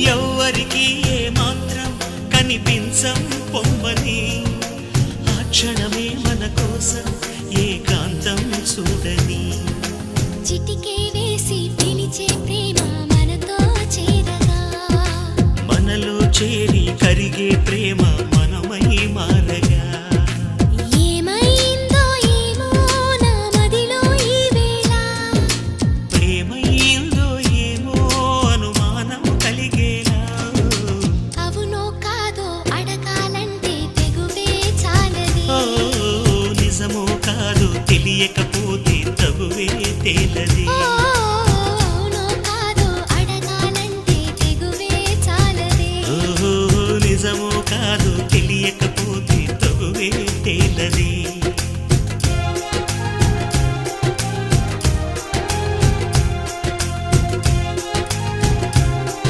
ఎవ్వరికి ఏ మాత్రం కనిపించం పొమ్మని ఆ క్షణమే మన కోసం ఏకాంతం చూడని చిటికే వేసి పిలిచే ప్రేమ మనతో చేరగా మనలో చేరి కరిగే ప్రేమ